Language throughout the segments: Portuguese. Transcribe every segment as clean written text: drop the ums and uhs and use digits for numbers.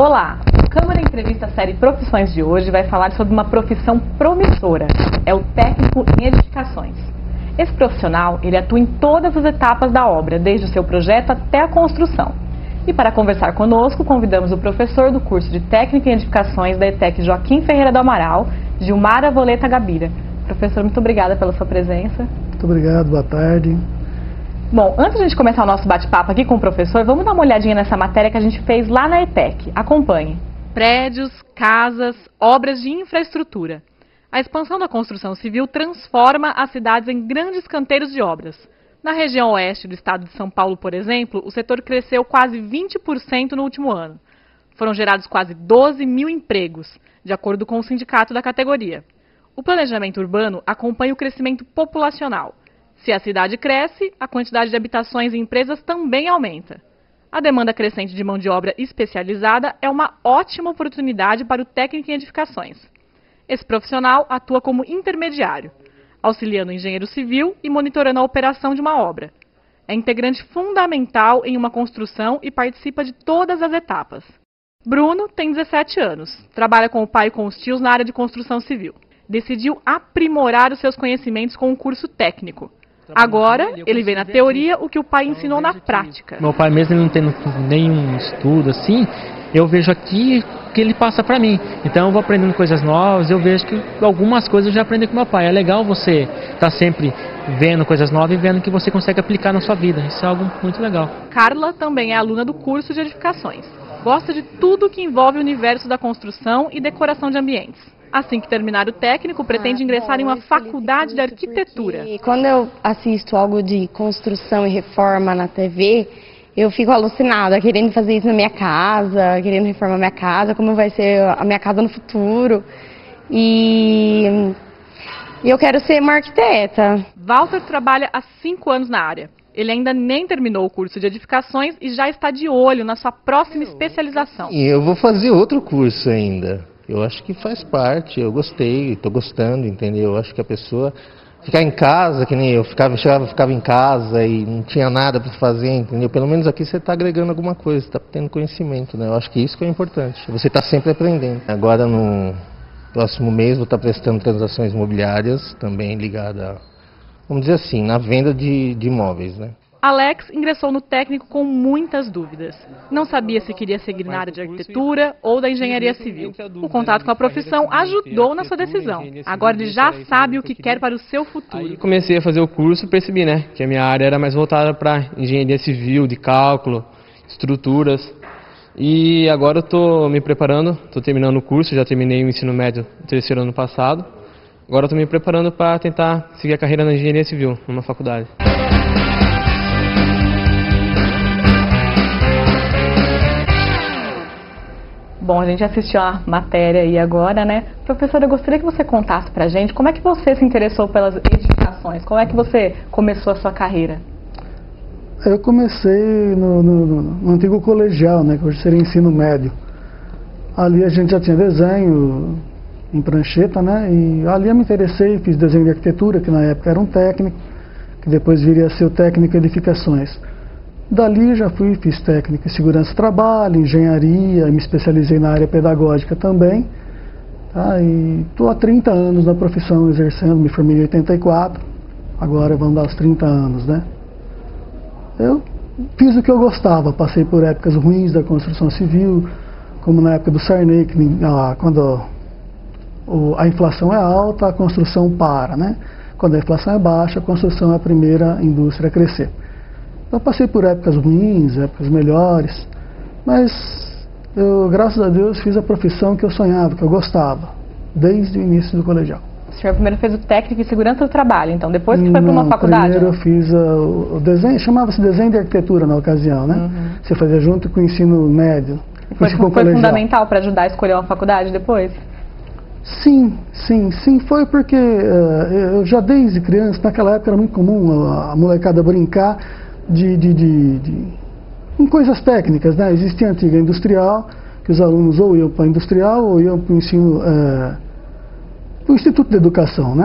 Olá! O Câmara Entrevista série Profissões de hoje vai falar sobre uma profissão promissora. É o técnico em edificações. Esse profissional, ele atua em todas as etapas da obra, desde o seu projeto até a construção. E para conversar conosco, convidamos o professor do curso de Técnica em Edificações da ETEC Joaquim Ferreira do Amaral, Gilmara Voleta Gabira. Professor, muito obrigada pela sua presença. Muito obrigado, boa tarde. Bom, antes de a gente começar o nosso bate-papo aqui com o professor, vamos dar uma olhadinha nessa matéria que a gente fez lá na ETEC. Acompanhe. Prédios, casas, obras de infraestrutura. A expansão da construção civil transforma as cidades em grandes canteiros de obras. Na região oeste do estado de São Paulo, por exemplo, o setor cresceu quase 20% no último ano. Foram gerados quase 12 mil empregos, de acordo com o sindicato da categoria. O planejamento urbano acompanha o crescimento populacional. Se a cidade cresce, a quantidade de habitações e empresas também aumenta. A demanda crescente de mão de obra especializada é uma ótima oportunidade para o técnico em edificações. Esse profissional atua como intermediário, auxiliando o engenheiro civil e monitorando a operação de uma obra. É integrante fundamental em uma construção e participa de todas as etapas. Bruno tem 17 anos, trabalha com o pai e com os tios na área de construção civil. Decidiu aprimorar os seus conhecimentos com um curso técnico. Agora, ele vê na teoria o que o pai ensinou na prática. Meu pai, mesmo não tendo nenhum estudo assim, eu vejo aqui que ele passa para mim. Então eu vou aprendendo coisas novas, eu vejo que algumas coisas eu já aprendi com meu pai. É legal você estar sempre vendo coisas novas e vendo que você consegue aplicar na sua vida. Isso é algo muito legal. Carla também é aluna do curso de edificações. Gosta de tudo que envolve o universo da construção e decoração de ambientes. Assim que terminar o técnico, pretende ingressar em uma faculdade de arquitetura. Quando eu assisto algo de construção e reforma na TV, eu fico alucinada, querendo fazer isso na minha casa, querendo reformar minha casa, como vai ser a minha casa no futuro. E eu quero ser uma arquiteta. Walter trabalha há 5 anos na área. Ele ainda nem terminou o curso de edificações e já está de olho na sua próxima especialização. E eu vou fazer outro curso ainda. Eu acho que faz parte, eu gostei, estou gostando, entendeu? Eu acho que a pessoa ficar em casa, que nem eu ficava em casa e não tinha nada para fazer, entendeu? Pelo menos aqui você está agregando alguma coisa, está tendo conhecimento, né? Eu acho que isso que é importante, você está sempre aprendendo. Agora no próximo mês vou estar prestando transações imobiliárias, também ligada, vamos dizer assim, na venda de imóveis, né? Alex ingressou no técnico com muitas dúvidas. Não sabia se queria seguir na área de arquitetura ou da engenharia civil. O contato com a profissão ajudou na sua decisão. Agora ele já sabe o que quer para o seu futuro. Aí comecei a fazer o curso e percebi, que a minha área era mais voltada para engenharia civil, de cálculo, estruturas. E agora eu estou me preparando, estou terminando o curso, já terminei o ensino médio no terceiro ano passado. Agora estou me preparando para tentar seguir a carreira na engenharia civil, numa faculdade. Bom, a gente assistiu a matéria aí agora, né? Professora, eu gostaria que você contasse pra gente como é que você se interessou pelas edificações, como é que você começou a sua carreira? Eu comecei no antigo colegial, que hoje seria ensino médio. Ali a gente já tinha desenho em prancheta, e ali eu me interessei, fiz desenho de arquitetura, que na época era um técnico, que depois viria a ser o técnico em edificações. Dali já fiz técnico em segurança do trabalho, engenharia, me especializei na área pedagógica também. E estou há 30 anos na profissão exercendo, me formei em 84, agora vamos dar os 30 anos, Eu fiz o que eu gostava, passei por épocas ruins da construção civil, como na época do Sarney, quando a inflação é alta, a construção para, Quando a inflação é baixa, a construção é a primeira indústria a crescer. Eu passei por épocas ruins, épocas melhores, mas eu, graças a Deus, fiz a profissão que eu sonhava, que eu gostava, desde o início do colegial. O senhor primeiro fez o técnico em segurança do trabalho, então depois que foi para uma faculdade? Primeiro eu fiz o desenho, chamava-se desenho de arquitetura na ocasião, Você fazia junto com o ensino médio. Foi fundamental para ajudar a escolher uma faculdade depois? Sim, foi porque eu já desde criança, naquela época era muito comum a molecada brincar em coisas técnicas, Existia a antiga industrial, que os alunos ou iam para a industrial ou iam para o ensino, para o Instituto de Educação,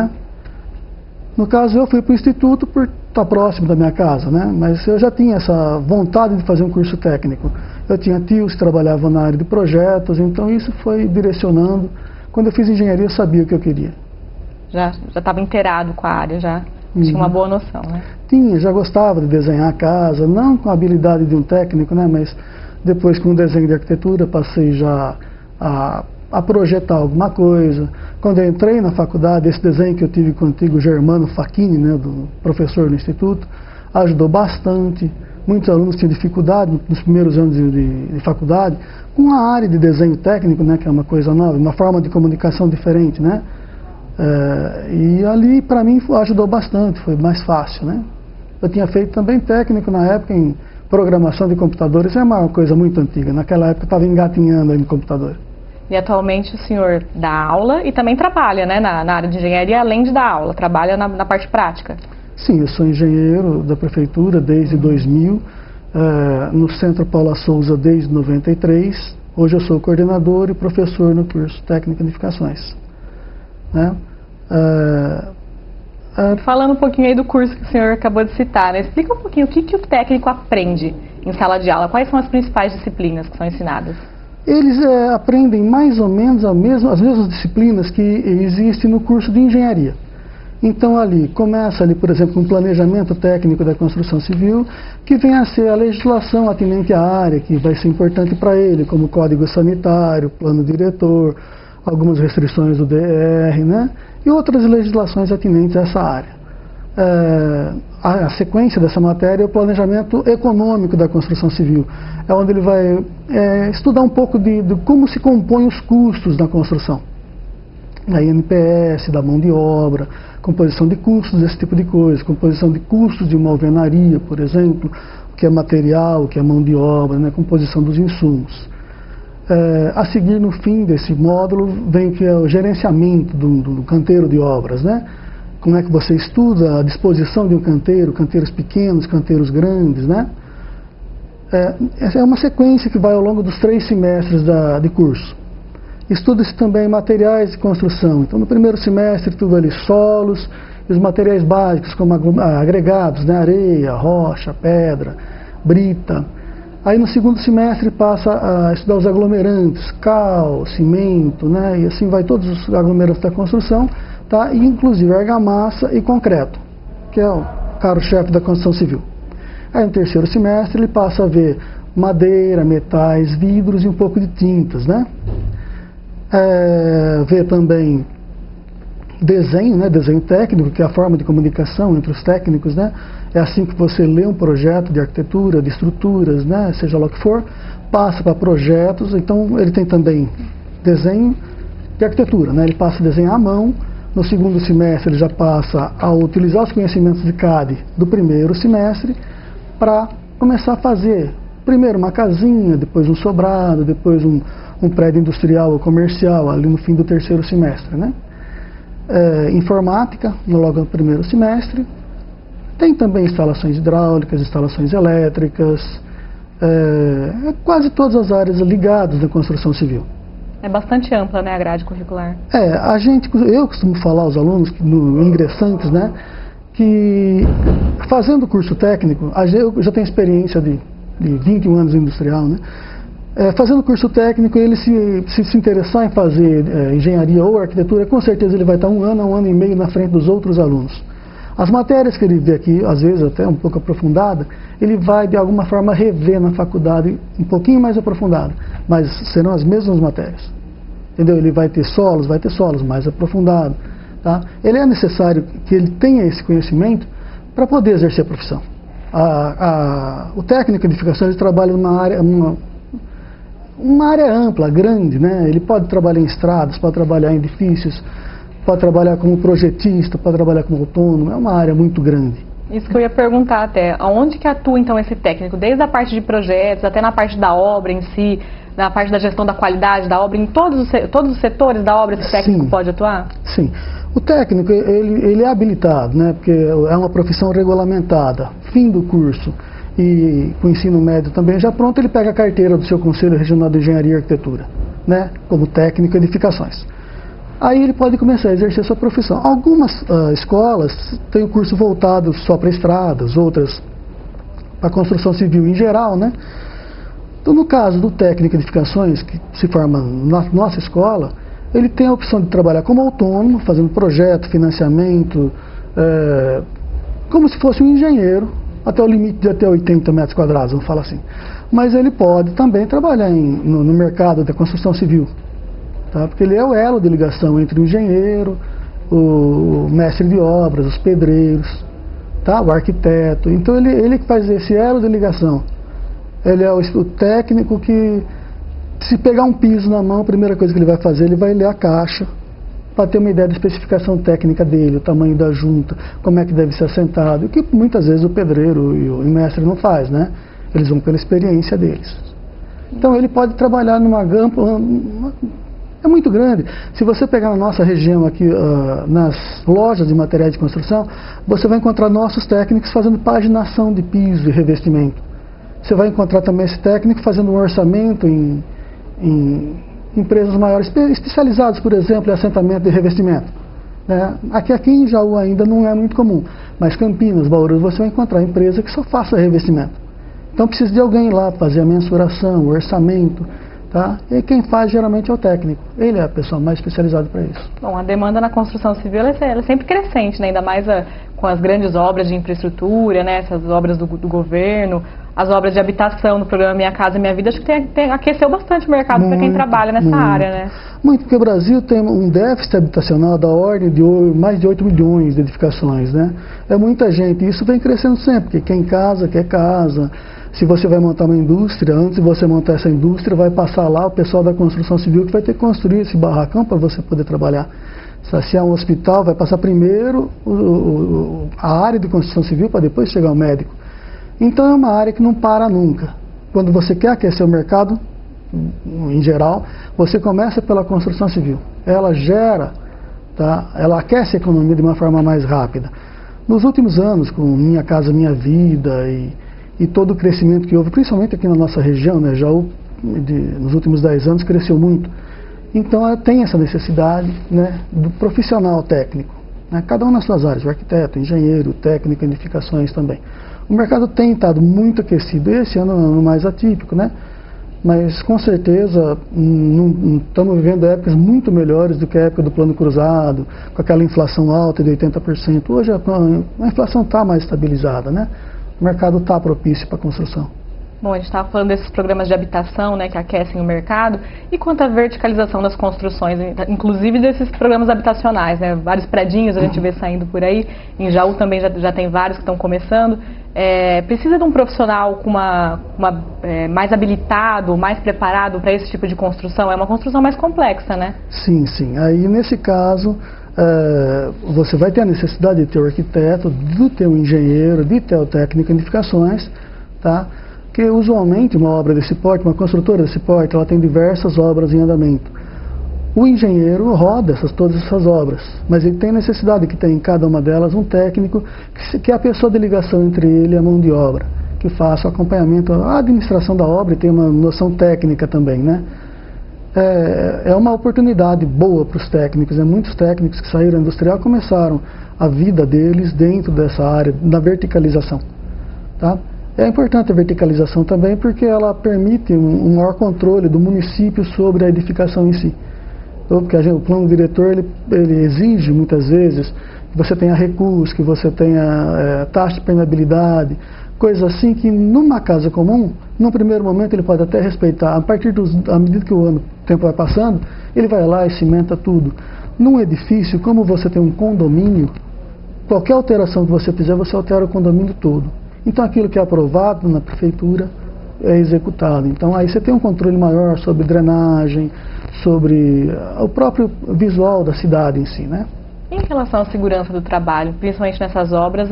No caso, eu fui para o Instituto por estar próximo da minha casa, né? Mas eu já tinha essa vontade de fazer um curso técnico. Eu tinha tios que trabalhavam na área de projetos, então isso foi direcionando. Quando eu fiz engenharia, eu sabia o que eu queria. Já estava inteirado com a área, já tinha uma boa noção, né? Tinha, já gostava de desenhar a casa, não com a habilidade de um técnico, né? Mas depois com o desenho de arquitetura, passei já a projetar alguma coisa. Quando eu entrei na faculdade, esse desenho que eu tive com o antigo Germano Facchini, né, do professor no Instituto, ajudou bastante. Muitos alunos tinham dificuldade nos primeiros anos de faculdade com a área de desenho técnico, né, que é uma coisa nova, uma forma de comunicação diferente, né? E ali, para mim, ajudou bastante, foi mais fácil, né? Eu tinha feito também técnico na época em programação de computadores, é uma coisa muito antiga. Naquela época eu estava engatinhando aí no computador. E atualmente o senhor dá aula e também trabalha, né, na área de engenharia, além de dar aula, trabalha na parte prática. Sim, eu sou engenheiro da prefeitura desde 2000, no Centro Paula Souza desde 93. Hoje eu sou coordenador e professor no curso Técnico de Edificações, né? Falando um pouquinho aí do curso que o senhor acabou de citar, né? Explica um pouquinho o que o técnico aprende em sala de aula, quais são as principais disciplinas que são ensinadas? Eles aprendem mais ou menos as mesmas disciplinas que existem no curso de engenharia. Então ali, começa ali, por exemplo, com um planejamento técnico da construção civil, que vem a ser a legislação atinente à área, que vai ser importante para ele, como Código Sanitário, Plano Diretor, algumas restrições do DR, né? E outras legislações atinentes a essa área. A sequência dessa matéria é o planejamento econômico da construção civil. É onde ele vai estudar um pouco de como se compõem os custos da construção. Da INPS, da mão de obra, composição de custos desse tipo de coisa, composição de custos de uma alvenaria, por exemplo, o que é material, o que é mão de obra, né? Composição dos insumos. A seguir, no fim desse módulo, vem que é o gerenciamento do canteiro de obras, né? Como é que você estuda a disposição de um canteiro, canteiros pequenos, canteiros grandes, né? Essa é uma sequência que vai ao longo dos 3 semestres de curso. Estuda-se também materiais de construção. Então, no primeiro semestre, tudo ali, solos e os materiais básicos, como agregados, né? Areia, rocha, pedra, brita. Aí, no segundo semestre, passa a estudar os aglomerantes, cal, cimento, né? E assim vai todos os aglomerantes da construção, tá? E, inclusive, argamassa e concreto, que é o carro-chefe da construção civil. Aí, no terceiro semestre, ele passa a ver madeira, metais, vidros e um pouco de tintas, né? Ver também desenho, né? Desenho técnico, que é a forma de comunicação entre os técnicos, né? É assim que você lê um projeto de arquitetura, de estruturas, né? Seja lá o que for, passa para projetos. Então, ele tem também desenho de arquitetura, né? Ele passa a desenhar à mão. No segundo semestre, ele já passa a utilizar os conhecimentos de CAD do primeiro semestre para começar a fazer, primeiro uma casinha, depois um sobrado, depois um prédio industrial ou comercial, ali no fim do terceiro semestre, né? Informática, logo no primeiro semestre. Tem também instalações hidráulicas, instalações elétricas, quase todas as áreas ligadas na construção civil. É bastante ampla, né, a grade curricular? Eu costumo falar aos alunos, ingressantes, né, que fazendo o curso técnico, eu já tenho experiência de 21 anos industrial, né? Fazendo o curso técnico, ele se interessar em fazer engenharia ou arquitetura, com certeza ele vai estar 1 ano a 1 ano e meio na frente dos outros alunos. As matérias que ele vê aqui, às vezes até um pouco aprofundada, ele vai de alguma forma rever na faculdade um pouquinho mais aprofundado, mas serão as mesmas matérias. Entendeu? Ele vai ter solos mais aprofundado, tá? Ele é necessário que ele tenha esse conhecimento para poder exercer a profissão. O técnico de edificação, ele trabalha numa área, uma área ampla, grande, né? Ele pode trabalhar em estradas, pode trabalhar em edifícios, pode trabalhar como projetista, pode trabalhar como autônomo, é uma área muito grande. Isso que eu ia perguntar até, aonde que atua então esse técnico? Desde a parte de projetos, até na parte da obra em si, na parte da gestão da qualidade da obra, em todos os setores da obra esse técnico pode atuar? Sim. O técnico, ele é habilitado, né? Porque é uma profissão regulamentada. Fim do curso e com o ensino médio também já pronto, ele pega a carteira do seu Conselho Regional de Engenharia e Arquitetura, né? Como técnico em edificações. Aí ele pode começar a exercer sua profissão. Algumas escolas têm o curso voltado só para estradas, outras para construção civil em geral, né? Então, no caso do técnico de edificações, que se forma na nossa escola, ele tem a opção de trabalhar como autônomo, fazendo projeto, financiamento, como se fosse um engenheiro, até o limite de até 80 metros quadrados, vamos falar assim. Mas ele pode também trabalhar no mercado da construção civil, tá? Porque ele é o elo de ligação entre o engenheiro, o mestre de obras, os pedreiros, tá? O arquiteto. Então ele que faz esse elo de ligação. Ele é o técnico que, se pegar um piso na mão, a primeira coisa que ele vai fazer, ele vai ler a caixa para ter uma ideia da especificação técnica dele, o tamanho da junta, como é que deve ser assentado, o que muitas vezes o pedreiro e o mestre não faz, né? Eles vão pela experiência deles. Então ele pode trabalhar numa gama, é muito grande. Se você pegar na nossa região aqui, nas lojas de materiais de construção, você vai encontrar nossos técnicos fazendo paginação de piso e revestimento. Você vai encontrar também esse técnico fazendo um orçamento em empresas maiores, especializadas, por exemplo, em assentamento e revestimento. Né? Aqui em Jaú ainda não é muito comum, mas Campinas, Bauru, você vai encontrar empresa que só faça revestimento. Então precisa de alguém lá fazer a mensuração, o orçamento, tá? E quem faz geralmente é o técnico. Ele é a pessoa mais especializada para isso. Bom, a demanda na construção civil ela é sempre crescente, né? Ainda mais com as grandes obras de infraestrutura, né? Essas obras do governo, as obras de habitação no programa Minha Casa Minha Vida, acho que aqueceu bastante o mercado para quem trabalha nessa área, né? Muito, porque o Brasil tem um déficit habitacional da ordem de mais de 8 milhões de edificações, né? É muita gente, e isso vem crescendo sempre, porque quem casa, quer casa. Se você vai montar uma indústria, antes de você montar essa indústria, vai passar lá o pessoal da construção civil que vai ter que construir esse barracão para você poder trabalhar. Se é um hospital, vai passar primeiro a área de construção civil para depois chegar o médico. Então é uma área que não para nunca. Quando você quer aquecer o mercado, em geral, você começa pela construção civil. Ela gera, tá? Ela aquece a economia de uma forma mais rápida. Nos últimos anos, com Minha Casa Minha Vida e todo o crescimento que houve, principalmente aqui na nossa região, né, Jaú, nos últimos 10 anos cresceu muito. Então tem essa necessidade, né, do profissional técnico, né, cada um nas suas áreas, o arquiteto, o engenheiro, o técnico, edificações também. O mercado tem estado muito aquecido, esse ano é um ano mais atípico, né? Mas com certeza estamos vivendo épocas muito melhores do que a época do Plano Cruzado, com aquela inflação alta de 80%. Hoje a inflação está mais estabilizada, né? O mercado está propício para a construção. Bom, a gente estava falando desses programas de habitação, né, que aquecem o mercado, e quanto à verticalização das construções, inclusive desses programas habitacionais, né, vários predinhos a gente vê saindo por aí, em Jaú também já tem vários que estão começando. Precisa de um profissional com mais habilitado, mais preparado para esse tipo de construção? É uma construção mais complexa, né? Sim, sim. Aí nesse caso, você vai ter a necessidade de ter o arquiteto, de ter o engenheiro, de ter o técnico em edificações, tá? Porque usualmente uma obra desse porte, uma construtora desse porte, ela tem diversas obras em andamento. O engenheiro roda todas essas obras, mas ele tem necessidade que tenha em cada uma delas um técnico que é a pessoa de ligação entre ele e a mão de obra, que faça o acompanhamento, a administração da obra e tem uma noção técnica também, né? É uma oportunidade boa para os técnicos, né? Muitos técnicos que saíram da industrial começaram a vida deles dentro dessa área, na verticalização, tá? É importante a verticalização também porque ela permite um maior controle do município sobre a edificação em si. Porque o plano diretor ele exige muitas vezes que você tenha recursos, que você tenha taxa de permeabilidade, coisas assim que numa casa comum, num primeiro momento ele pode até respeitar. À medida que o tempo vai passando, ele vai lá e cimenta tudo. Num edifício, como você tem um condomínio, qualquer alteração que você fizer, você altera o condomínio todo. Então aquilo que é aprovado na prefeitura é executado. Então aí você tem um controle maior sobre drenagem, sobre o próprio visual da cidade em si, né? Em relação à segurança do trabalho, principalmente nessas obras,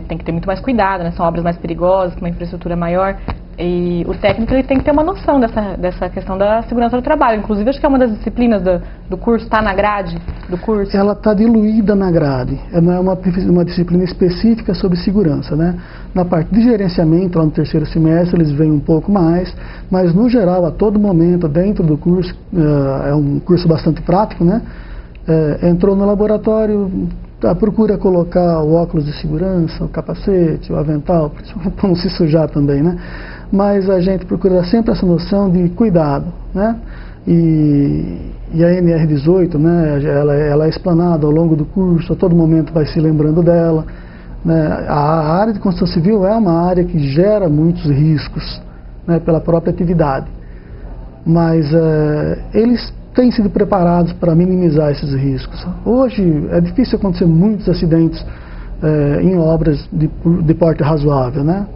tem que ter muito mais cuidado, né? São obras mais perigosas, com uma infraestrutura maior. E o técnico ele tem que ter uma noção dessa questão da segurança do trabalho. Inclusive, acho que é uma das disciplinas do curso, está na grade do curso. Ela está diluída na grade. Não é uma disciplina específica sobre segurança, né? Na parte de gerenciamento, lá no terceiro semestre, eles veem um pouco mais, mas no geral, a todo momento, dentro do curso, é um curso bastante prático, né? entrou no laboratório, procura colocar o óculos de segurança, o capacete, o avental, para não se sujar também, né? Mas a gente procura sempre essa noção de cuidado, né? E a NR18, né, ela é explanada ao longo do curso, a todo momento vai se lembrando dela, né? A área de construção civil é uma área que gera muitos riscos, né, pela própria atividade, mas eles têm sido preparados para minimizar esses riscos. Hoje é difícil acontecer muitos acidentes em obras de porte razoável, né?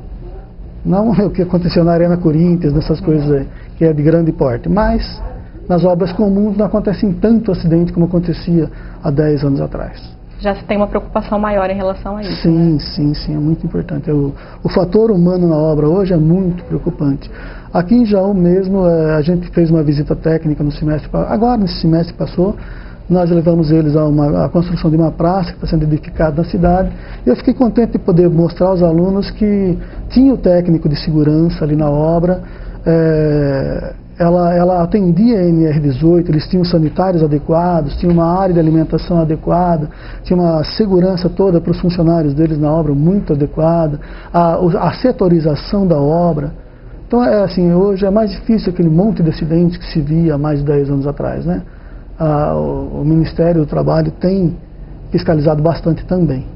Não é o que aconteceu na Arena Corinthians, nessas coisas aí, que é de grande porte, mas nas obras comuns não acontecem tanto acidente como acontecia há 10 anos atrás. Já se tem uma preocupação maior em relação a isso. Sim, né? sim, é muito importante. O fator humano na obra hoje é muito preocupante. Aqui em Jaú mesmo, a gente fez uma visita técnica no semestre, agora nesse semestre que passou, nós levamos eles à construção de uma praça que está sendo edificada na cidade. E eu fiquei contente de poder mostrar aos alunos que tinha o técnico de segurança ali na obra, ela atendia a NR18, eles tinham sanitários adequados, tinha uma área de alimentação adequada, tinha uma segurança toda para os funcionários deles na obra muito adequada, a setorização da obra. Então, assim, hoje é mais difícil aquele monte de acidentes que se via há mais de 10 anos atrás, né? O Ministério do Trabalho tem fiscalizado bastante também.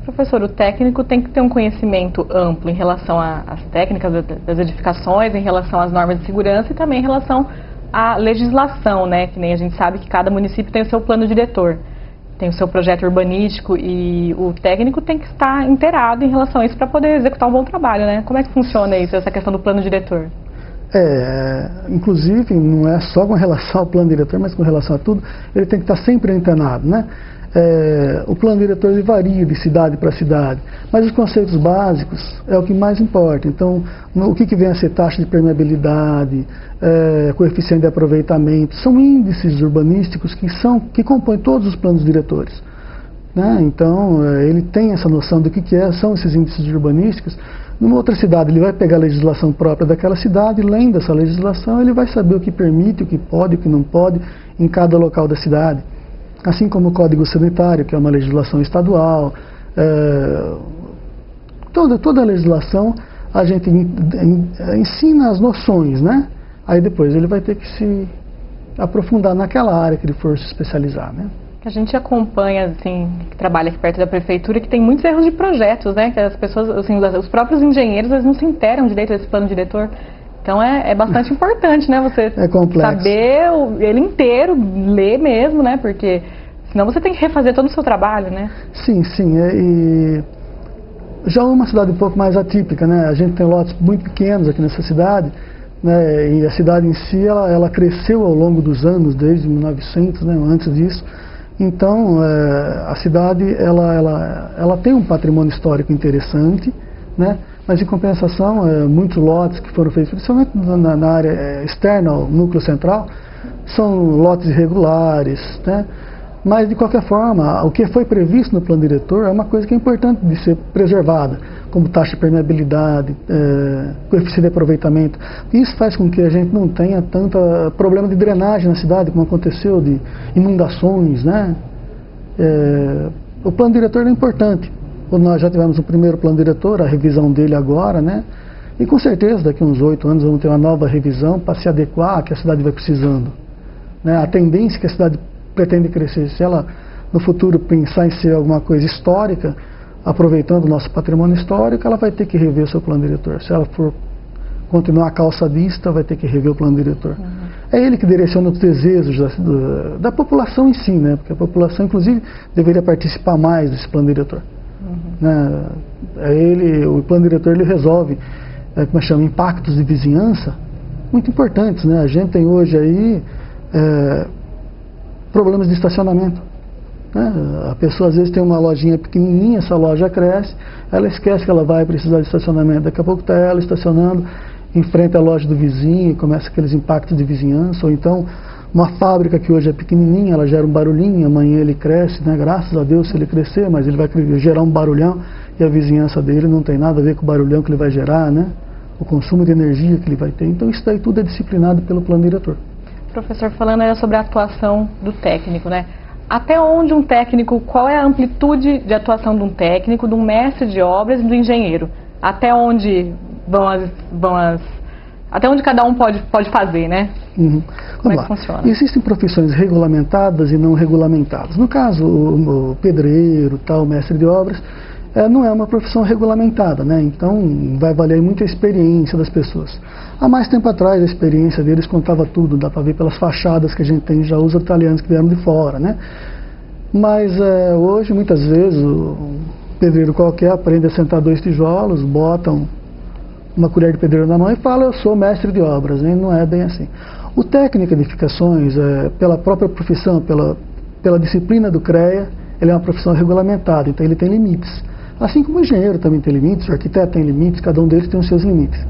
Professor, o técnico tem que ter um conhecimento amplo em relação às técnicas das edificações, em relação às normas de segurança e também em relação à legislação, né? Que nem a gente sabe que cada município tem o seu plano diretor, tem o seu projeto urbanístico e o técnico tem que estar inteirado em relação a isso para poder executar um bom trabalho, né? Como é que funciona isso, essa questão do plano diretor? Inclusive, não é só com relação ao plano diretor, mas com relação a tudo, ele tem que estar sempre antenado, né? O plano diretor ele varia de cidade para cidade, mas os conceitos básicos é o que mais importa. Então, o que vem a ser taxa de permeabilidade, coeficiente de aproveitamento, são índices urbanísticos que compõem todos os planos diretores, né? Então, ele tem essa noção do que são esses índices urbanísticos. Numa outra cidade, ele vai pegar a legislação própria daquela cidade, lendo essa legislação, ele vai saber o que permite, o que pode, o que não pode em cada local da cidade. Assim como o Código Sanitário, que é uma legislação estadual, toda a legislação a gente ensina as noções, né? Aí depois ele vai ter que se aprofundar naquela área que ele for se especializar, né? A gente acompanha, assim, que trabalha aqui perto da prefeitura, que tem muitos erros de projetos, né? Que as pessoas, assim, os próprios engenheiros, eles não se inteiram direito desse plano diretor. Então é bastante importante, né? Você saber ele inteiro, ler mesmo, né? Porque senão você tem que refazer todo o seu trabalho, né? Sim. E já é uma cidade um pouco mais atípica, né? A gente tem lotes muito pequenos aqui nessa cidade, né? E a cidade em si, ela cresceu ao longo dos anos, desde 1900, né? Antes disso. Então, a cidade, ela tem um patrimônio histórico interessante, né? Mas, em compensação, muitos lotes que foram feitos, principalmente na área externa ao núcleo central, são lotes irregulares, né? Mas, de qualquer forma, o que foi previsto no plano diretor é uma coisa que é importante de ser preservada, como taxa de permeabilidade, coeficiente de aproveitamento. Isso faz com que a gente não tenha tanto problema de drenagem na cidade, como aconteceu, de inundações, né? O plano diretor é importante. Nós já tivemos o primeiro plano diretor, a revisão dele agora, né? E com certeza daqui a uns 8 anos vamos ter uma nova revisão para se adequar ao que a cidade vai precisando, né? A tendência que a cidade pretende crescer, se ela no futuro pensar em ser alguma coisa histórica, aproveitando o nosso patrimônio histórico, ela vai ter que rever o seu plano diretor. Se ela for continuar calçadista, vai ter que rever o plano diretor. É ele que direciona os desejos da população em si, né? Porque a população, inclusive, deveria participar mais desse plano diretor. Né? O plano diretor ele resolve, como chama, impactos de vizinhança muito importantes, né? A gente tem hoje aí problemas de estacionamento, né? A pessoa às vezes tem uma lojinha pequenininha, essa loja cresce, ela esquece que ela vai precisar de estacionamento, daqui a pouco está ela estacionando em frente à loja do vizinho e começa aqueles impactos de vizinhança. Ou então uma fábrica que hoje é pequenininha, ela gera um barulhinho, amanhã ele cresce, né? Graças a Deus se ele crescer, mas ele vai gerar um barulhão e a vizinhança dele não tem nada a ver com o barulhão que ele vai gerar, né? O consumo de energia que ele vai ter. Então isso daí tudo é disciplinado pelo plano diretor. Professor, falando era sobre a atuação do técnico, né? até onde um técnico, qual é a amplitude de atuação de um técnico, de um mestre de obras e do engenheiro? Até onde até onde cada um pode fazer, né? Como é que funciona? Existem profissões regulamentadas e não regulamentadas. No caso, o pedreiro, o mestre de obras, não é uma profissão regulamentada, né? Então vai valer muito a experiência das pessoas. Há mais tempo atrás a experiência deles contava tudo, dá para ver pelas fachadas que a gente tem já os italianos que vieram de fora, né? Mas hoje muitas vezes o pedreiro qualquer aprende a sentar 2 tijolos, bota uma colher de pedreiro na mão e fala: eu sou mestre de obras, né? Não é bem assim. O técnico de edificações, pela própria profissão, pela disciplina do CREA, ele é uma profissão regulamentada, então ele tem limites. Assim como o engenheiro também tem limites, o arquiteto tem limites, cada um deles tem os seus limites.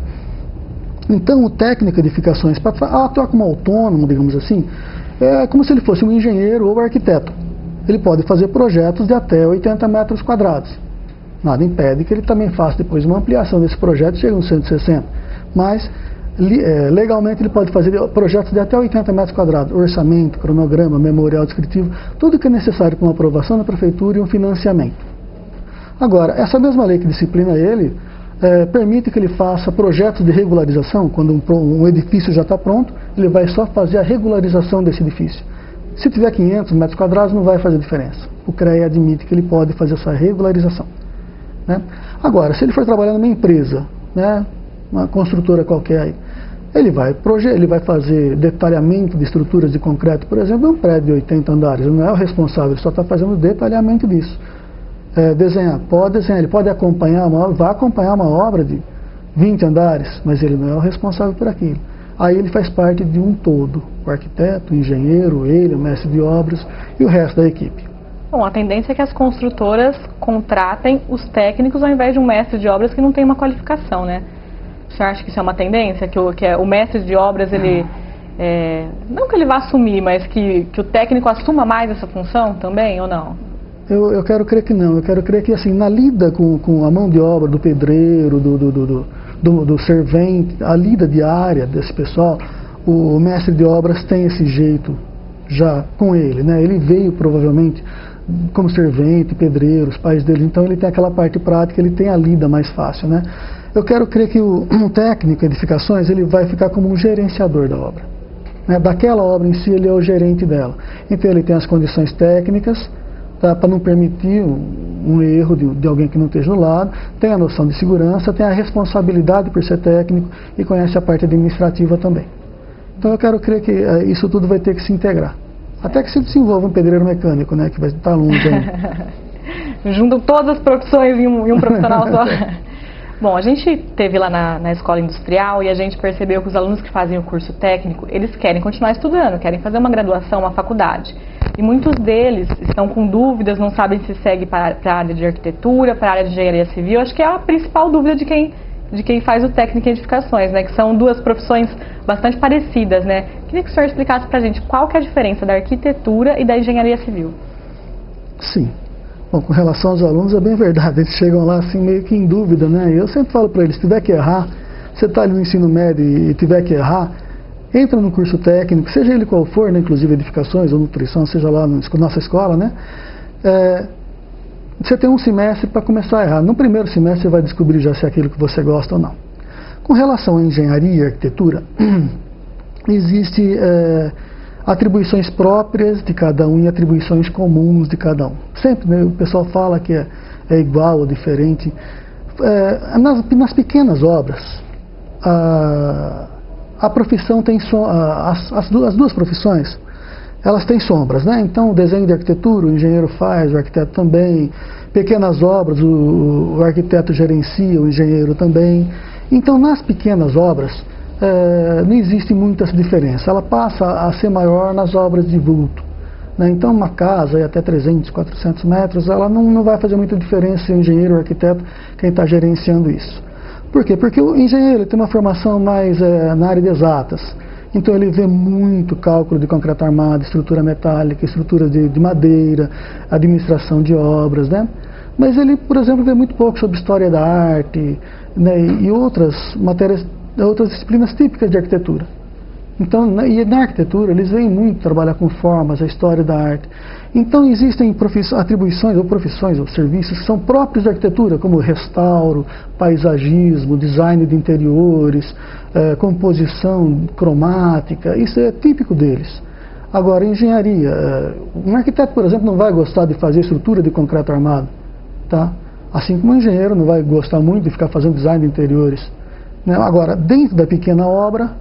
Então o técnico de edificações, para atuar como autônomo, digamos assim, é como se ele fosse um engenheiro ou arquiteto. Ele pode fazer projetos de até 80 metros quadrados. Nada impede que ele também faça depois uma ampliação desse projeto, chega a uns 160. Mas legalmente ele pode fazer projetos de até 80 metros quadrados, orçamento, cronograma, memorial descritivo, tudo que é necessário para uma aprovação da prefeitura e um financiamento. Agora, essa mesma lei que disciplina ele, permite que ele faça projetos de regularização. Quando um edifício já está pronto, ele vai só fazer a regularização desse edifício. Se tiver 500 metros quadrados, não vai fazer diferença. O CREA admite que ele pode fazer essa regularização, né? Agora, se ele for trabalhar numa empresa, né, uma construtora qualquer aí, ele vai fazer detalhamento de estruturas de concreto, por exemplo, um prédio de 80 andares. Ele não é o responsável, ele só está fazendo detalhamento disso. Desenhar, ele pode acompanhar vai acompanhar uma obra de 20 andares, mas ele não é o responsável por aquilo. Aí ele faz parte de um todo, o arquiteto, o engenheiro, ele, o mestre de obras e o resto da equipe. Bom, a tendência é que as construtoras contratem os técnicos ao invés de um mestre de obras que não tem uma qualificação, né? Você acha que isso é uma tendência? Que o mestre de obras, ele... não que ele vá assumir, mas que o técnico assuma mais essa função também, ou não? Eu quero crer que não. Eu quero crer que, assim, na lida com a mão de obra do pedreiro, do servente, a lida diária desse pessoal, o mestre de obras tem esse jeito já com ele, né? Ele veio provavelmente como servente, pedreiro, os pais dele, então ele tem aquela parte prática, ele tem a lida mais fácil, né? Eu quero crer que um técnico de edificações, ele vai ficar como um gerenciador da obra, né? Daquela obra em si, ele é o gerente dela. Então ele tem as condições técnicas, para não permitir um erro de alguém que não esteja do lado, tem a noção de segurança, tem a responsabilidade por ser técnico e conhece a parte administrativa também. Então eu quero crer que isso tudo vai ter que se integrar. Até que se desenvolva um pedreiro mecânico, né, que vai estar longe ainda. Juntam todas as profissões em um profissional só. Bom, a gente esteve lá na escola industrial e a gente percebeu que os alunos que fazem o curso técnico, eles querem continuar estudando, querem fazer uma graduação, uma faculdade. E muitos deles estão com dúvidas, não sabem se segue para a área de arquitetura, para a área de engenharia civil. Acho que é a principal dúvida de quem faz o técnico em edificações, né? Que são duas profissões bastante parecidas, né? Queria que o senhor explicasse para a gente qual que é a diferença da arquitetura e da engenharia civil. Sim. Bom, com relação aos alunos, é bem verdade. Eles chegam lá assim meio que em dúvida, né? E eu sempre falo para eles, se tiver que errar, você está ali no ensino médio e tiver que errar, entra no curso técnico, seja ele qual for, né, inclusive edificações ou nutrição, seja lá na nossa escola, né? Você tem um semestre para começar a errar. No primeiro semestre você vai descobrir já se é aquilo que você gosta ou não. Com relação à engenharia e arquitetura, existe atribuições próprias de cada um e atribuições comuns de cada um. Sempre, né, o pessoal fala que é igual ou diferente. Nas pequenas obras, a profissão tem as duas profissões, elas têm sombras, né? Então o desenho de arquitetura o engenheiro faz, o arquiteto também. Pequenas obras o arquiteto gerencia, o engenheiro também. Então nas pequenas obras não existe muita diferença. Ela passa a ser maior nas obras de vulto, né? Então uma casa até 300, 400 metros, ela não vai fazer muita diferença se o engenheiro ou o arquiteto quem está gerenciando isso. Por quê? Porque o engenheiro tem uma formação mais na área de exatas. Então ele vê muito cálculo de concreto armado, estrutura metálica, estrutura de madeira, administração de obras, né? Mas ele, por exemplo, vê muito pouco sobre história da arte, né, e outras matérias, outras disciplinas típicas de arquitetura. Então, e na arquitetura, eles vêm muito trabalhar com formas, a história da arte. Então, existem atribuições, ou profissões, ou serviços que são próprios da arquitetura, como restauro, paisagismo, design de interiores, composição cromática, isso é típico deles. Agora, engenharia, um arquiteto, por exemplo, não vai gostar de fazer estrutura de concreto armado, tá? Assim como um engenheiro não vai gostar muito de ficar fazendo design de interiores, né? Agora, dentro da pequena obra,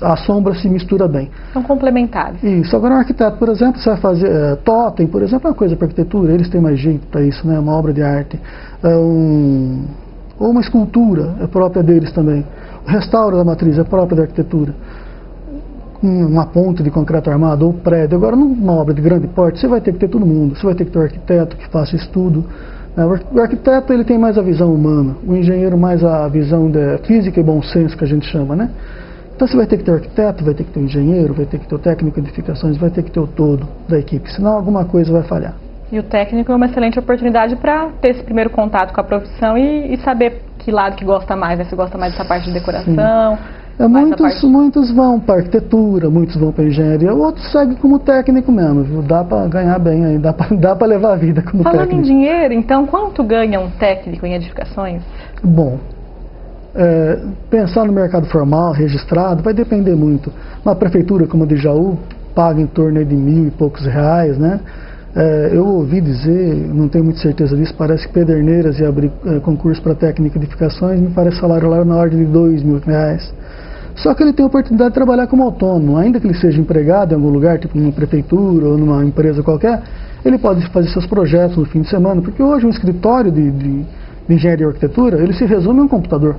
a sombra se mistura bem. São complementares. Isso. Agora, um arquiteto, por exemplo, você vai fazer totem, por exemplo, é uma coisa para arquitetura, eles têm mais jeito para isso, né? Uma obra de arte. Ou uma escultura é própria deles também. O restauro da matriz é própria da arquitetura. Uma ponte de concreto armado ou prédio. Agora, numa obra de grande porte, você vai ter que ter todo mundo. Você vai ter que ter um arquiteto que faça estudo. O arquiteto, ele tem mais a visão humana. O engenheiro mais a visão de física e bom senso, que a gente chama, né? Então você vai ter que ter o arquiteto, vai ter que ter o engenheiro, vai ter que ter o técnico de edificações, vai ter que ter o todo da equipe, senão alguma coisa vai falhar. E o técnico é uma excelente oportunidade para ter esse primeiro contato com a profissão e saber que lado que gosta mais, né? Se gosta mais dessa parte de decoração. Muitos vão para arquitetura, muitos vão para engenharia, outros seguem como técnico mesmo, viu? Dá para ganhar bem aí, dá para levar a vida como técnico. Falando em dinheiro, então, quanto ganha um técnico em edificações? Bom, pensar no mercado formal, registrado, vai depender muito. Uma prefeitura como a de Jaú paga em torno de R$1.000 e poucos, né? Eu ouvi dizer, não tenho muita certeza disso, parece que Pederneiras ia abrir concurso para técnica de edificações, me parece salário lá na ordem de R$2.000. Só que ele tem a oportunidade de trabalhar como autônomo, ainda que ele seja empregado em algum lugar, tipo numa prefeitura ou numa empresa qualquer, ele pode fazer seus projetos no fim de semana, porque hoje um escritório de engenharia e arquitetura, ele se resume a um computador.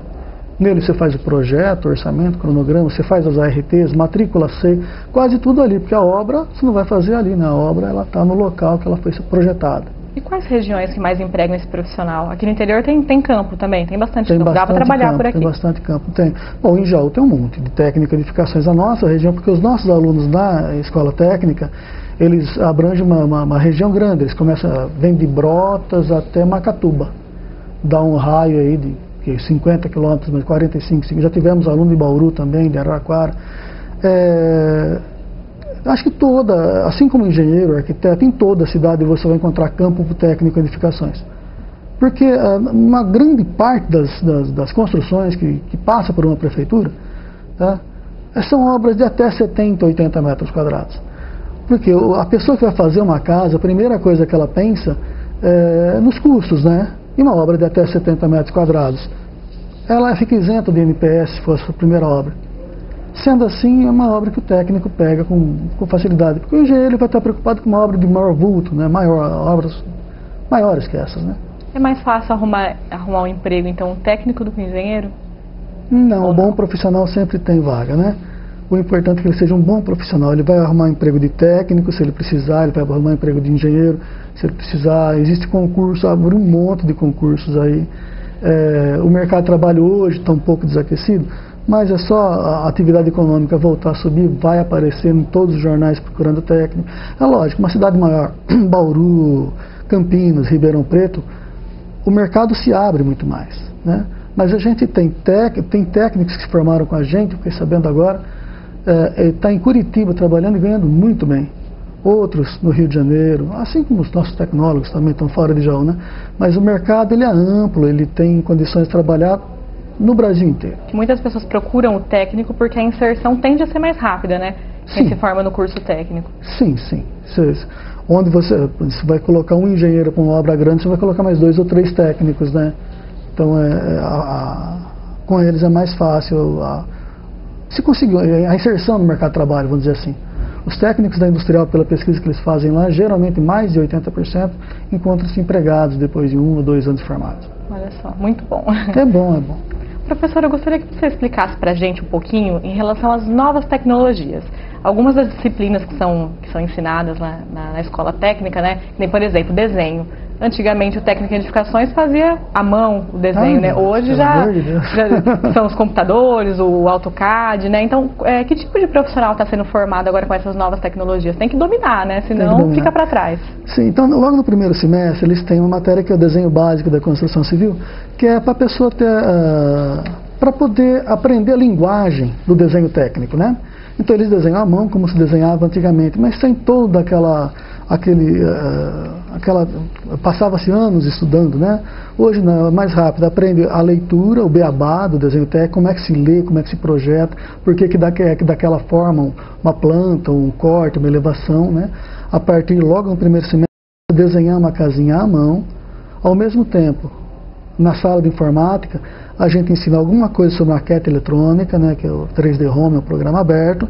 Nele você faz o projeto, orçamento, cronograma, você faz as ARTs, matrícula C, quase tudo ali, porque a obra você não vai fazer ali, né? A obra ela está no local que ela foi projetada. E quais regiões que mais empregam esse profissional? Aqui no interior tem campo também, tem bastante campo, dá para trabalhar campo, por aqui. Tem bastante campo, tem. Bom, em Jaú tem um monte de técnica de edificações. A nossa região, porque os nossos alunos da escola técnica, eles abrangem uma região grande, eles vêm de Brotas até Macatuba, dá um raio aí de 50 quilômetros, mas 45, já tivemos aluno de Bauru também, de Araraquara. Acho que assim como engenheiro, arquiteto, em toda a cidade você vai encontrar campo técnico de edificações. Porque uma grande parte das construções que passa por uma prefeitura, tá, são obras de até 70, 80 metros quadrados. Porque a pessoa que vai fazer uma casa, a primeira coisa que ela pensa é nos custos, né? E uma obra de até 70 metros quadrados, ela fica isenta de INPS se fosse a primeira obra. Sendo assim, é uma obra que o técnico pega com facilidade. Porque o engenheiro vai estar preocupado com uma obra de maior vulto, né? Obras maiores que essas, né? É mais fácil arrumar um emprego, então, um técnico do que um engenheiro? Não, um bom profissional sempre tem vaga, né? O importante é que ele seja um bom profissional. Ele vai arrumar emprego de técnico, se ele precisar, ele vai arrumar emprego de engenheiro, se ele precisar. Existe concurso, abre um monte de concursos aí. O mercado de trabalho hoje está um pouco desaquecido, mas é só a atividade econômica voltar a subir, vai aparecer em todos os jornais procurando técnico. É lógico, uma cidade maior, Bauru, Campinas, Ribeirão Preto, o mercado se abre muito mais, né? Mas a gente tem técnicos que se formaram com a gente, fiquei sabendo agora, está em Curitiba trabalhando e ganhando muito bem. Outros no Rio de Janeiro, assim como os nossos tecnólogos também estão fora de Jaú, né? Mas o mercado ele é amplo, ele tem condições de trabalhar no Brasil inteiro. Muitas pessoas procuram o técnico porque a inserção tende a ser mais rápida, né? Quem se forma no curso técnico. Sim. Onde você vai colocar um engenheiro para uma obra grande, você vai colocar mais 2 ou 3 técnicos, né? Então, com eles é mais fácil se conseguir a inserção no mercado de trabalho, vamos dizer assim. Os técnicos da industrial, pela pesquisa que eles fazem lá, geralmente mais de 80% encontram-se empregados depois de 1 ou 2 anos formados. Olha só, muito bom. É bom. Professor, eu gostaria que você explicasse para a gente um pouquinho em relação às novas tecnologias. Algumas das disciplinas que são ensinadas na escola técnica, né? Nem, por exemplo, desenho. Antigamente o técnico de edificações fazia à mão o desenho, né? Hoje já são os computadores, o AutoCAD, né? Então, que tipo de profissional está sendo formado agora com essas novas tecnologias? Tem que dominar, né? Senão fica para trás. Sim, então logo no primeiro semestre eles têm uma matéria que é o desenho básico da construção civil, que é para a pessoa para poder aprender a linguagem do desenho técnico, né? Então eles desenham à mão como se desenhava antigamente, mas sem toda passava-se anos estudando, né? Hoje não, é mais rápido, aprende a leitura, o beabá do desenho técnico, como é que se lê, como é que se projeta, por que daquela forma uma planta, um corte, uma elevação, né? A partir logo no primeiro semestre, desenhar uma casinha à mão. Ao mesmo tempo, na sala de informática, a gente ensina alguma coisa sobre maquete eletrônica, né, que é o 3D Home, é um programa aberto,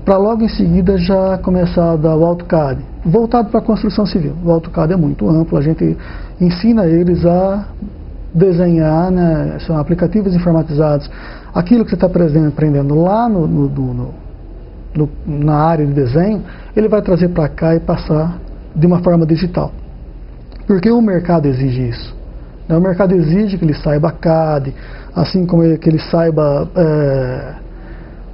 para logo em seguida já começar a dar o AutoCAD, voltado para a construção civil. O AutoCAD é muito amplo, a gente ensina eles a desenhar, né, são aplicativos informatizados. Aquilo que você está aprendendo lá na área de desenho, ele vai trazer para cá e passar de uma forma digital. Porque o mercado exige isso. O mercado exige que ele saiba CAD, assim como que ele saiba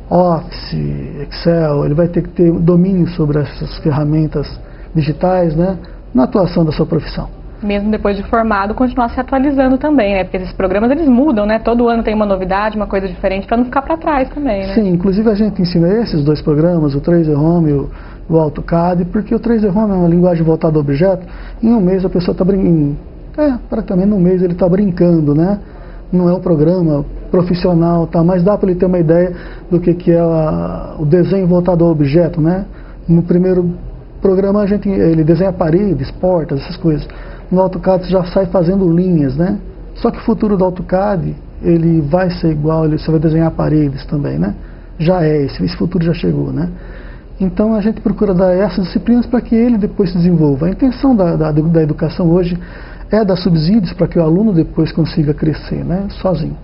Office, Excel, ele vai ter que ter domínio sobre essas ferramentas digitais, né, na atuação da sua profissão. Mesmo depois de formado, continuar se atualizando também, né? Porque esses programas eles mudam, né? Todo ano tem uma novidade, uma coisa diferente, para não ficar para trás também, né? Sim, inclusive a gente ensina esses dois programas, o 3D Home e o AutoCAD, porque o 3D Home é uma linguagem voltada ao objeto. Em um mês a pessoa está brincando, praticamente num mês ele está brincando, né? Não é um programa profissional, tá? Mas dá para ele ter uma ideia do que é o desenho voltado ao objeto, né? No primeiro programa ele desenha paredes, portas, essas coisas. No AutoCAD você já sai fazendo linhas, né? Só que o futuro do AutoCAD, ele vai ser igual, você vai desenhar paredes também, né? Já é esse futuro já chegou, né? Então a gente procura dar essas disciplinas para que ele depois se desenvolva. A intenção da educação hoje é dar subsídios para que o aluno depois consiga crescer, né? Sozinho.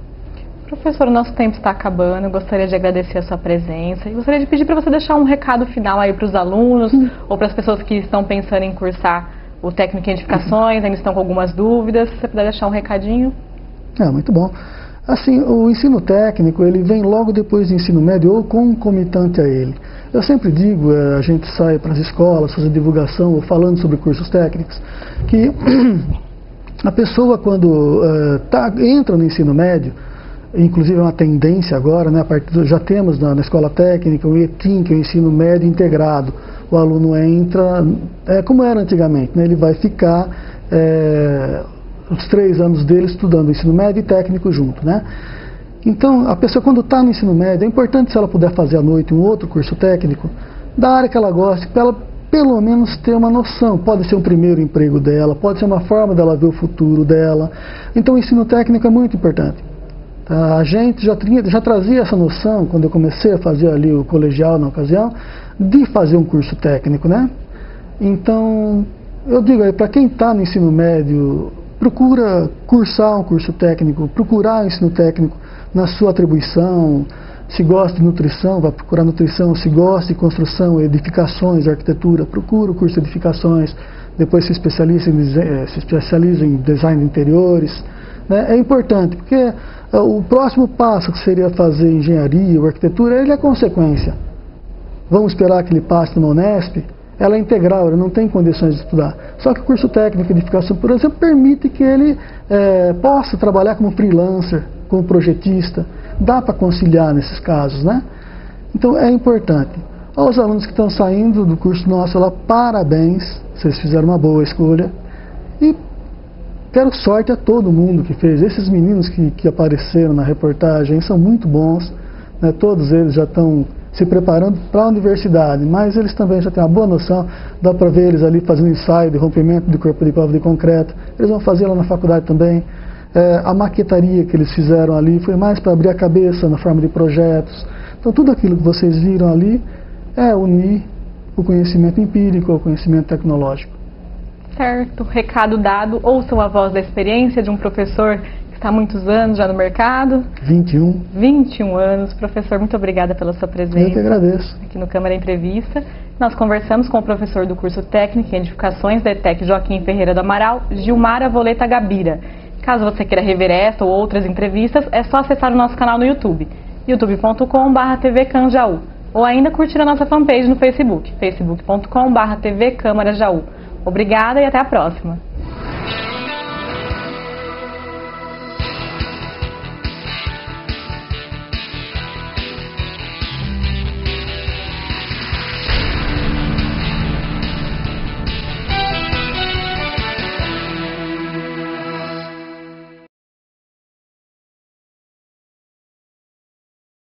Professor, o nosso tempo está acabando, eu gostaria de agradecer a sua presença e gostaria de pedir para você deixar um recado final aí para os alunos ou para as pessoas que estão pensando em cursar o técnico em edificações, ainda estão com algumas dúvidas, se você puder deixar um recadinho. Muito bom. Assim, o ensino técnico, ele vem logo depois do ensino médio ou concomitante a ele. Eu sempre digo, a gente sai para as escolas, fazer divulgação ou falando sobre cursos técnicos, que a pessoa quando entra no ensino médio, inclusive é uma tendência agora, né, já temos na escola técnica o ETIM, que é o ensino médio integrado. O aluno entra, como era antigamente, né, ele vai ficar os 3 anos dele estudando ensino médio e técnico junto, né? Então, a pessoa quando está no ensino médio, é importante se ela puder fazer à noite um outro curso técnico, da área que ela gosta, para ela pelo menos ter uma noção. Pode ser um primeiro emprego dela, pode ser uma forma dela ver o futuro dela. Então, o ensino técnico é muito importante. Tá? A gente já trazia essa noção, quando eu comecei a fazer ali o colegial na ocasião, de fazer um curso técnico, né? Então, eu digo aí, para quem está no ensino médio, procura cursar um curso técnico, procurar o ensino técnico na sua atribuição. Se gosta de nutrição, vai procurar nutrição. Se gosta de construção, edificações, arquitetura, procura o curso de edificações. Depois se especializa em design de interiores. Né? É importante, porque o próximo passo, que seria fazer engenharia ou arquitetura, ele é consequência. Vamos esperar que ele passe numa Unesp? Ela é integral, ele não tem condições de estudar. Só que o curso técnico de edificação, por exemplo, permite que ele possa trabalhar como freelancer, como projetista. Dá para conciliar nesses casos, né? Então é importante. Aos alunos que estão saindo do curso nosso lá, parabéns, vocês fizeram uma boa escolha. E quero sorte a todo mundo que fez. Esses meninos que apareceram na reportagem são muito bons, né? Todos eles já estão se preparando para a universidade, mas eles também já têm uma boa noção. Dá para ver eles ali fazendo ensaio de rompimento de corpo de prova de concreto. Eles vão fazer lá na faculdade também. A maquetaria que eles fizeram ali foi mais para abrir a cabeça na forma de projetos. Então tudo aquilo que vocês viram ali é unir o conhecimento empírico ao conhecimento tecnológico. Certo, recado dado. Ouçam a voz da experiência de um professor que está há muitos anos já no mercado. 21 anos. Professor, muito obrigada pela sua presença. Eu que agradeço. Aqui no Câmara Entrevista. Nós conversamos com o professor do curso técnico em edificações da ETEC Joaquim Ferreira do Amaral, Gilmar Avoleta Gabira. Caso você queira rever esta ou outras entrevistas, é só acessar o nosso canal no YouTube, youtube.com/tvcanjaú, ou ainda curtir a nossa fanpage no Facebook, facebook.com/tvcâmarajaú. Obrigada e até a próxima!